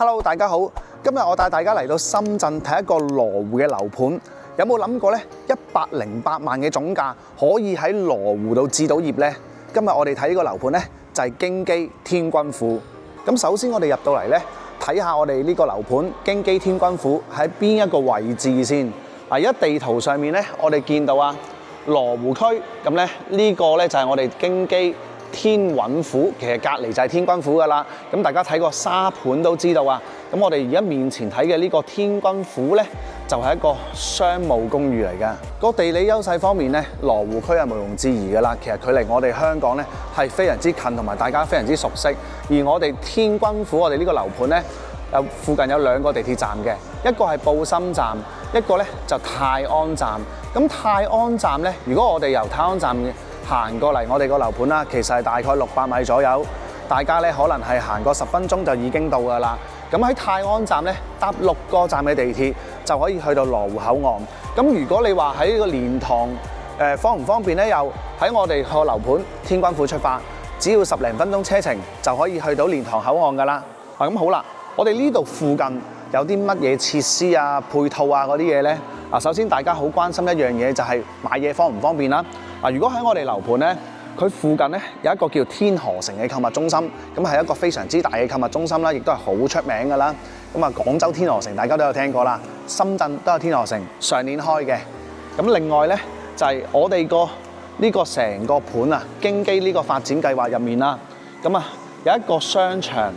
Hello， 大家好。今日我帶大家嚟到深圳睇一個羅湖嘅樓盤。有冇諗過呢？108萬嘅總價可以喺羅湖度置到業呢？今日我哋睇呢個樓盤呢，就係京基天君府。咁首先我哋入到嚟呢，睇下我哋呢個樓盤京基天君府喺邊一個位置先。而家地圖上面呢，我哋見到啊羅湖區，咁咧呢個呢，就係我哋京基天韻府，其實隔離就係天君府噶啦。咁大家睇個沙盤都知道啊。咁我哋而家面前睇嘅呢個天君府呢，就係一個商務公寓嚟㗎。個地理優勢方面呢，羅湖區係毋庸置疑㗎啦。其實距離我哋香港呢係非常之近，同埋大家非常之熟悉。而我哋天君府，我哋呢個樓盤呢，附近有2個地鐵站嘅，一個係布心站，一個呢就泰安站。咁泰安站呢，如果我哋由泰安站行過嚟我哋個樓盤啦，其實係大概600米左右。大家呢可能係行個10分鐘就已經到㗎啦。咁喺泰安站呢，搭6個站嘅地鐵就可以去到羅湖口岸。咁如果你話喺呢個蓮塘方唔方便呢？又喺我哋個樓盤天君府出發，只要10零分鐘車程就可以去到蓮塘口岸㗎啦。咁好啦，我哋呢度附近有啲乜嘢設施啊、配套啊嗰啲嘢呢？首先大家好關心一樣嘢就係買嘢方唔方便啦。如果喺我哋樓盤呢，佢附近呢有一個叫天河城嘅購物中心，咁係一個非常之大嘅購物中心啦，亦都係好出名㗎啦。咁啊，廣州天河城大家都有聽過啦，深圳都有天河城，上年開嘅。咁另外呢，就係我哋呢個成個盤啊，京基呢個發展計劃入面啦，咁啊有一個商場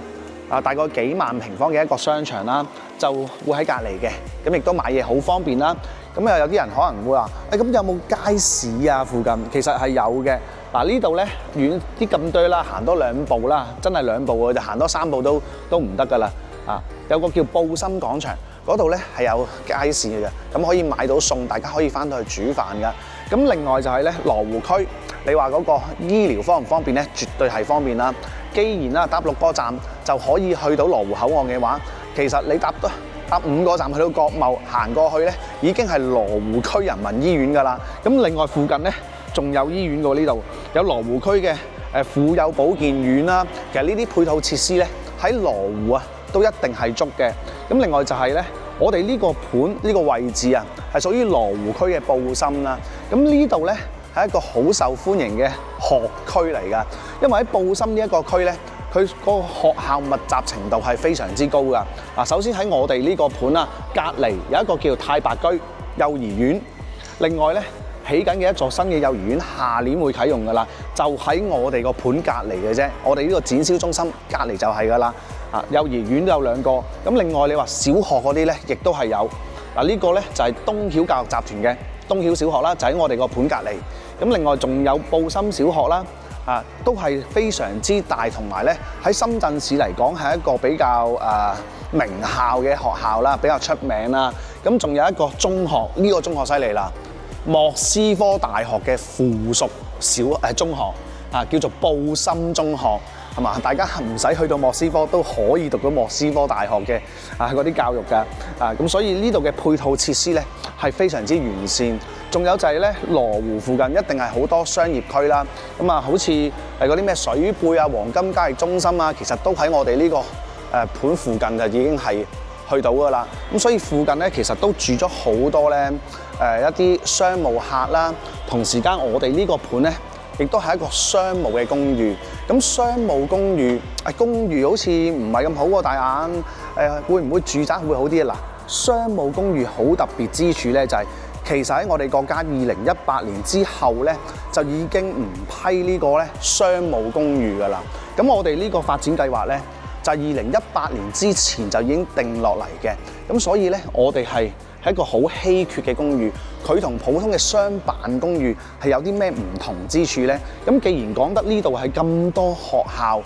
大概幾萬平方嘅一個商場啦，就會喺隔離嘅，咁亦都買嘢好方便啦。咁又有啲人可能會話，咁有冇街市啊？附近其實係有嘅。呢度呢，遠啲咁多啦，行多2步啦，真係2步就行多3步都唔得㗎啦。有個叫布心廣場，嗰度呢係有街市嘅，咁可以買到餸，大家可以翻到去煮飯㗎。咁另外就係呢羅湖區，你話嗰個醫療方唔方便呢？絕對係方便啦。既然啦搭6個站就可以去到羅湖口岸嘅話，其實你搭5個站去到國貿行過去呢，已經係羅湖區人民醫院㗎啦。咁另外附近呢，仲有醫院喎，呢度有羅湖區嘅婦幼保健院啦。其實呢啲配套設施呢，喺羅湖啊都一定係足嘅。咁另外就係呢，我哋呢個盤呢個位置啊，係屬於羅湖區嘅布心啦。咁呢度呢，係一個好受歡迎嘅學區嚟㗎，因為喺布心呢一個區呢，佢嗰個學校密集程度係非常之高㗎。首先喺我哋呢個盤啊，隔離有一個叫太白居幼兒園，另外呢，起緊嘅一座新嘅幼兒園，下年會啟用㗎啦，就喺我哋個盤隔離嘅啫。我哋呢個展銷中心隔離就係㗎啦。幼兒園都有2個，咁另外你話小學嗰啲呢，亦都係有。呢個呢，就係東曉教育集團嘅東曉小學啦，就喺我哋個盤隔離。咁另外仲有布心小學啦，都係非常之大，同埋呢喺深圳市嚟講係一個比較名校嘅學校啦，比較出名啦。咁仲有一個中學，呢個中學犀利啦，莫斯科大學嘅附屬中學叫做布心中學，係嘛？大家唔使去到莫斯科都可以讀到莫斯科大學嘅嗰啲教育㗎。咁所以呢度嘅配套設施呢係非常之完善。仲有就係咧羅湖附近一定係好多商業區啦。咁好似嗰啲咩水貝啊、黃金交易中心啊，其實都喺我哋呢個盤附近就已經係去到㗎啦。咁所以附近咧其實都住咗好多咧一啲商務客啦。同時間我哋呢個盤咧，亦都係一個商務嘅公寓。咁商務公寓好似唔係咁好喎，大眼會唔會住宅會好啲啊？嗱，商務公寓好特別之處咧就係，其實喺我哋國家2018年之後咧，就已經唔批呢個咧商務公寓㗎啦。咁我哋呢個發展計劃咧，就係2018年之前就已經定落嚟嘅。咁所以咧，我哋係一個好稀缺嘅公寓。佢同普通嘅商辦公寓係有啲咩唔同之處咧？咁既然講得呢度係咁多學校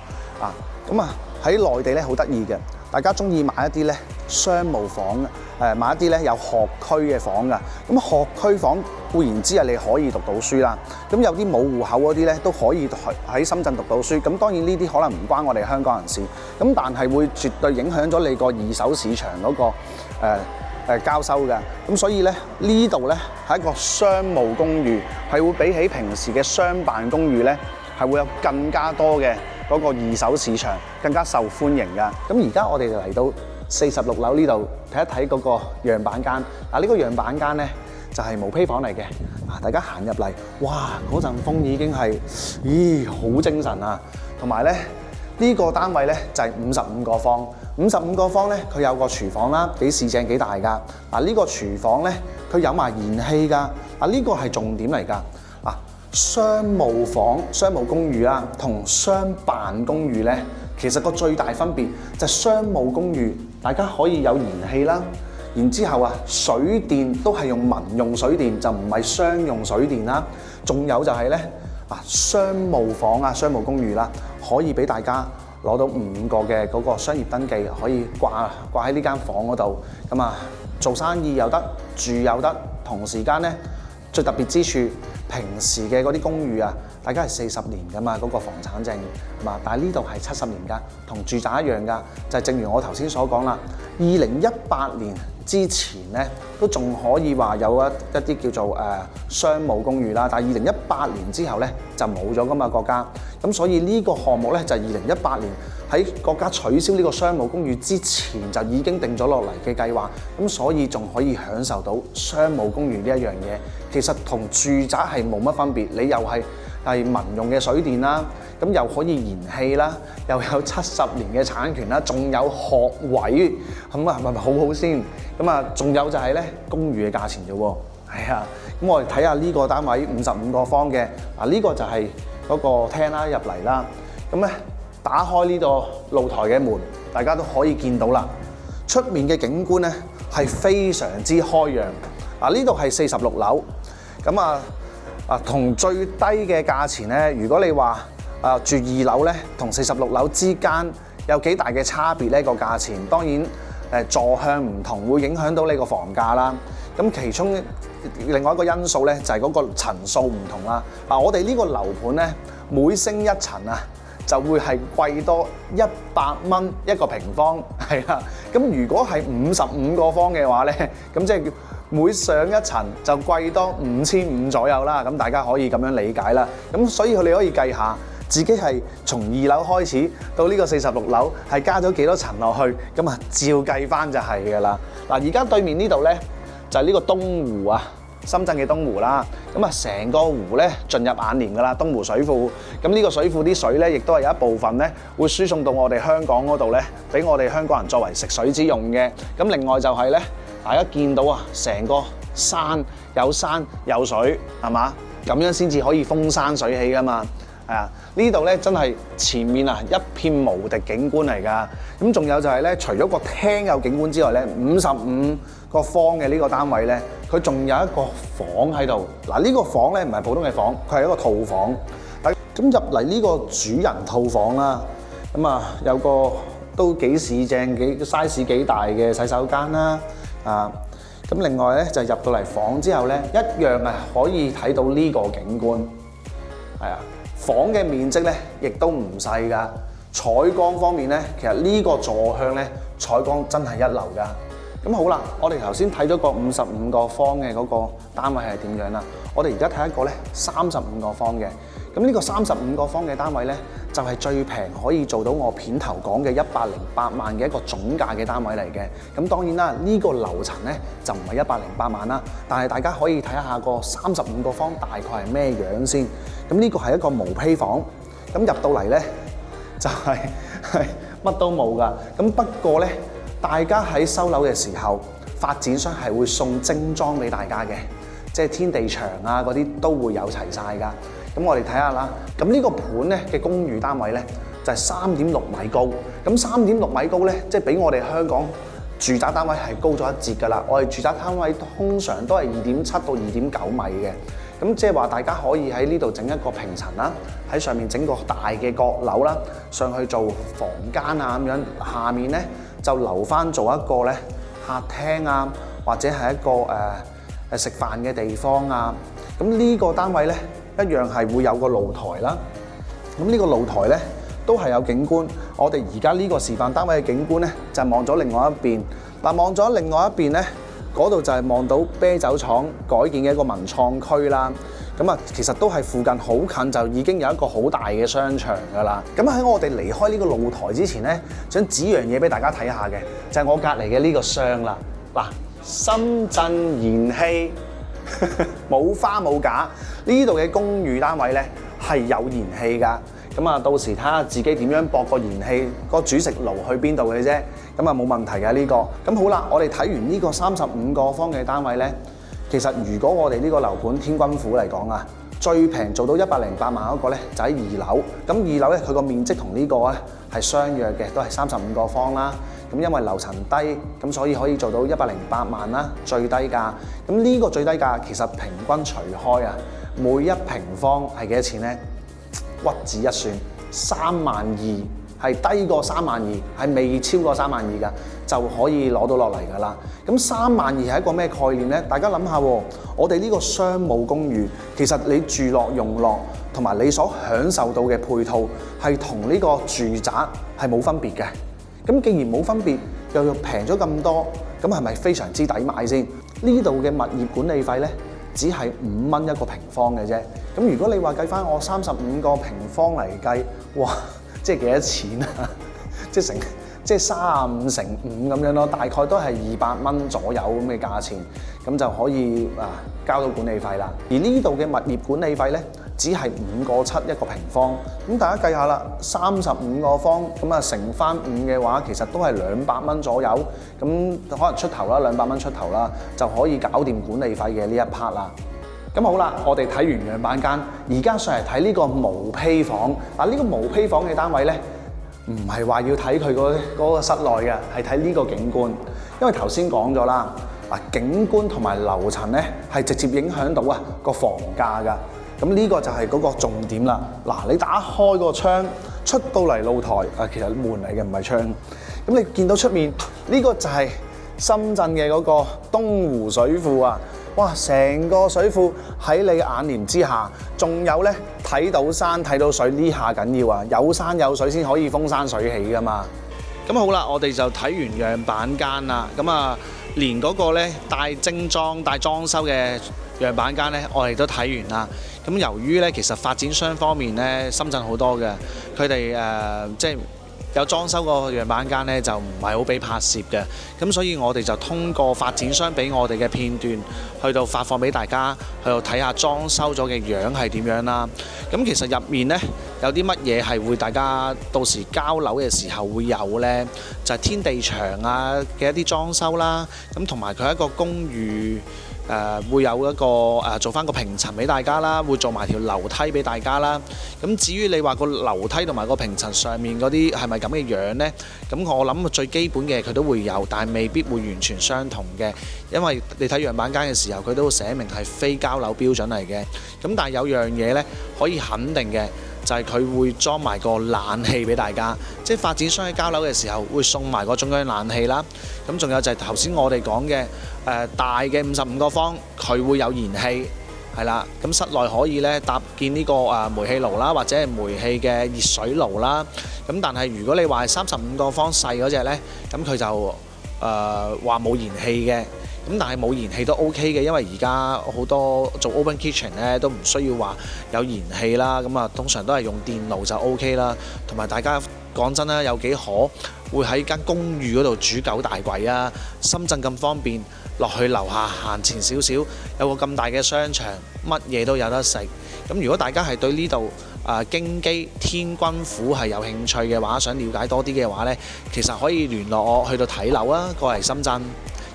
喺內地咧好得意嘅，大家中意買一啲咧商務房買一啲咧有學區嘅房㗎。咁學區房固然之係你可以讀到書啦。咁有啲冇戶口嗰啲咧都可以喺深圳讀到書。咁當然呢啲可能唔關我哋香港人事。咁但係會絕對影響咗你個二手市場嗰個交收嘅。咁所以咧呢度咧係一個商務公寓，係會比起平時嘅商辦公寓咧係會有更加多嘅嗰個二手市場更加受歡迎㗎。咁而家我哋就嚟到46樓呢度睇一睇嗰個樣板間。嗱，呢個樣板間咧就係毛坯房嚟嘅。大家行入嚟，哇！嗰陣風已經係，咦，好精神啊！同埋咧，呢個單位咧就係55個方，55個方咧佢有個廚房啦，幾市正幾大㗎。嗱，呢個廚房咧佢有埋燃氣㗎。呢個係重點嚟㗎。商務房、商務公寓啦，同商辦公寓咧，其實個最大分別就係商務公寓，大家可以有燃氣啦。然之後水電都係用民用水電，就唔係商用水電啦。仲有就係咧，商務房啊、商務公寓啦，可以俾大家攞到5個嘅嗰個商業登記，可以掛喺呢間房嗰度。咁做生意又得，住又得。同時間咧，最特別之處，平時嘅嗰啲公寓大家係40年㗎嘛，嗰個房產證係嘛，但係呢度係70年㗎，同住宅一樣㗎。就係正如我頭先所講啦，2018年之前咧都仲可以話有一啲叫做商務公寓啦，但係2018年之後咧就冇咗㗎嘛，國家。咁所以呢個項目咧就係2018年喺國家取消呢個商務公寓之前就已經定咗落嚟嘅計劃，咁所以仲可以享受到商務公寓呢一樣嘢。其實同住宅係冇乜分別，你又係民用嘅水電啦，咁又可以燃氣啦，又有70年嘅產權啦，仲有學位，咁係咪好好先？咁仲有就係咧公寓嘅價錢啫喎。係啊，咁我哋睇下呢個單位55個方嘅，呢個就係嗰個廳啦，入嚟啦，咁咧打開呢個露台嘅門，大家都可以見到啦。出面嘅景觀咧係非常之開揚。呢度係46樓，咁同最低嘅價錢咧，如果你話住2樓咧，同46樓之間有幾大嘅差別呢個價錢？當然座向唔同會影響到你個房價啦。咁其中另外一個因素咧就係嗰個層數唔同啦。我哋呢個樓盤咧每升一層就會係貴多100蚊一個平方，係啦。咁如果係55個方嘅話咧，咁即係每上一層就貴多5500左右啦。咁大家可以咁樣理解啦。咁所以你可以計下自己係從2樓開始到呢個46樓係加咗幾多層落去，咁照計翻就係㗎啦。而家對面呢度咧就係呢個東湖深圳嘅東湖啦。咁成個湖咧進入眼簾㗎啦，東湖水庫。咁呢個水庫啲水咧，亦都係有一部分咧會輸送到我哋香港嗰度咧，俾我哋香港人作為食水之用嘅。咁另外就係咧，大家見到成個山有水係嘛，咁樣先至可以風生水起㗎嘛。呢度咧真係前面一片無敵景觀嚟㗎。咁仲有就係咧，除咗個廳有景觀之外咧，55個方嘅呢個單位咧，佢仲有一個房喺度。呢個房咧唔係普通嘅房，佢係一個套房。咁入嚟呢個主人套房啦，有個都幾市正、size 幾大嘅洗手間啦。咁另外咧就入到嚟房之後咧，一樣可以睇到呢個景觀。房嘅面積咧亦都唔細㗎。採光方面咧，其實呢個座向咧採光真係一流㗎。咁好啦，我哋頭先睇咗個55個方嘅嗰個單位係點樣啦？我哋而家睇一個咧35個方嘅。咁呢個35個方嘅單位咧，就係最平可以做到我片頭講嘅108萬嘅一個總價嘅單位嚟嘅。咁當然啦，呢個樓層咧就唔係108萬啦，但係大家可以睇下個35個方大概係咩樣先。咁呢個係一個毛坯房，咁入到嚟咧就係乜都冇㗎。咁不過咧，大家喺收樓嘅時候，發展商係會送精裝俾大家嘅，即係天地牆嗰啲都會有齊晒㗎。咁我哋睇下啦。咁呢個盤咧嘅公寓單位咧就係3.6米高。咁3.6米高咧，即係比我哋香港住宅單位係高咗一截㗎啦。我哋住宅單位通常都係2.7到2.9米嘅。咁即係話大家可以喺呢度整一個平層啦，喺上面整個大嘅閣樓啦，上去做房間咁樣，下面咧就留翻做一個咧客廳或者係一個食飯嘅地方咁呢個單位咧一樣係會有個露台啦。咁呢個露台咧都係有景觀。我哋而家呢個示範單位嘅景觀咧就係望咗另外一邊。望咗另外一邊咧，嗰度就係望到啤酒廠改建嘅一個文創區啦。咁啊，其實都係附近好近就已經有一個好大嘅商場㗎啦。咁喺我哋離開呢個露台之前咧，想指樣嘢俾大家睇下嘅，就係我隔離嘅呢個箱啦。嗱，深圳燃氣冇花冇假，呢度嘅公寓單位咧係有燃氣㗎。咁啊，到時睇下自己點樣駁個燃氣個煮食爐去邊度嘅啫。咁啊冇問題嘅呢個。咁好啦，我哋睇完呢個35個方嘅單位咧。其實如果我哋呢個樓盤天君府嚟講啊，最平做到108萬嗰個咧就喺2樓。咁2樓咧佢個面積同呢個咧係相約嘅，都係35個方啦。咁因為樓層低，咁所以可以做到108萬啦，最低價。咁呢個最低價其實平均除開啊，每一平方係幾多錢咧？屈指一算，32000，係低過32000，係未超過32000㗎，就可以攞到落嚟㗎啦。咁32000係一個咩概念咧？大家諗下喎，我哋呢個商務公寓，其實你住落用落同埋你所享受到嘅配套，係同呢個住宅係冇分別嘅。咁既然冇分別，又平咗咁多，咁係咪非常之抵買先？呢度嘅物業管理費咧，只係5蚊一個平方嘅啫。咁如果你話計翻我35個平方嚟計，哇！即係幾多錢啊？即係35乘5咁樣咯，大概都係200蚊左右咁嘅價錢，咁就可以交到管理費啦。而呢度嘅物業管理費咧，只係5個7一個平方。咁大家計下啦，35個方咁啊乘翻5嘅話，其實都係200蚊左右。咁可能出頭啦，200蚊出頭啦，就可以搞掂管理費嘅呢一 part 啦。咁好啦，我哋睇完樣板間，而家上嚟睇呢個毛坯房。嗱，呢個毛坯房嘅單位咧，唔係話要睇佢嗰個室內嘅，係睇呢個景觀。因為頭先講咗啦，景觀同埋樓層咧係直接影響到個房價㗎。咁呢個就係嗰個重點啦。嗱，你打開個窗出到嚟露台，其實門嚟嘅唔係窗。咁你見到出面呢個就係深圳嘅嗰個東湖水庫啊！哇！成個水庫喺你眼簾之下，仲有咧睇到山睇到水，呢下緊要啊！有山有水先可以風生水起噶嘛。咁好啦，我哋就睇完樣板間啦。咁啊，連嗰個咧帶精裝帶裝修嘅樣板間咧，我哋都睇完啦。咁由於咧，其實發展商方面咧，深圳好多嘅，佢哋即係有裝修個樣板間咧，就唔係好俾拍攝嘅，咁所以我哋就通過發展商俾我哋嘅片段，去到發放俾大家，去到睇下裝修咗嘅樣係點樣啦。咁其實入面呢，有啲乜嘢係會大家到時交樓嘅時候會有呢？就係天地牆嘅一啲裝修啦，咁同埋佢一個公寓。會有一個做翻個平層俾大家啦，會做埋條樓梯俾大家啦。咁至於你話個樓梯同埋個平層上面嗰啲係咪咁嘅樣呢？咁我諗最基本嘅佢都會有，但係未必會完全相同嘅，因為你睇樣板間嘅時候，佢都會寫明係非交樓標準嚟嘅。咁但係有樣嘢呢，可以肯定嘅。就係佢會裝埋個冷氣俾大家，即係發展商喺交樓嘅時候會送埋個中央冷氣啦。咁仲有就係頭先我哋講嘅大嘅55個方，佢會有燃氣係啦。咁室內可以咧搭建呢個煤氣爐啦，或者係煤氣嘅熱水爐啦。咁但係如果你話係35個方細嗰隻咧，咁佢就話冇燃氣嘅。咁但係冇燃氣都 OK 嘅，因為而家好多做 open kitchen 咧都唔需要話有燃氣啦，咁啊通常都係用電爐就 OK 啦。同埋大家講真啦，有幾可會喺間公寓嗰度煮9大簋啊？深圳咁方便，落去樓下行前少少，有個咁大嘅商場，乜嘢都有得食。咁如果大家係對呢度京基天君府係有興趣嘅話，想了解多啲嘅話呢，其實可以聯絡我去到睇樓啊，過嚟深圳。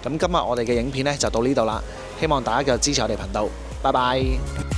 咁今日我哋嘅影片呢就到呢度啦，希望大家繼續支持我哋頻道，拜拜。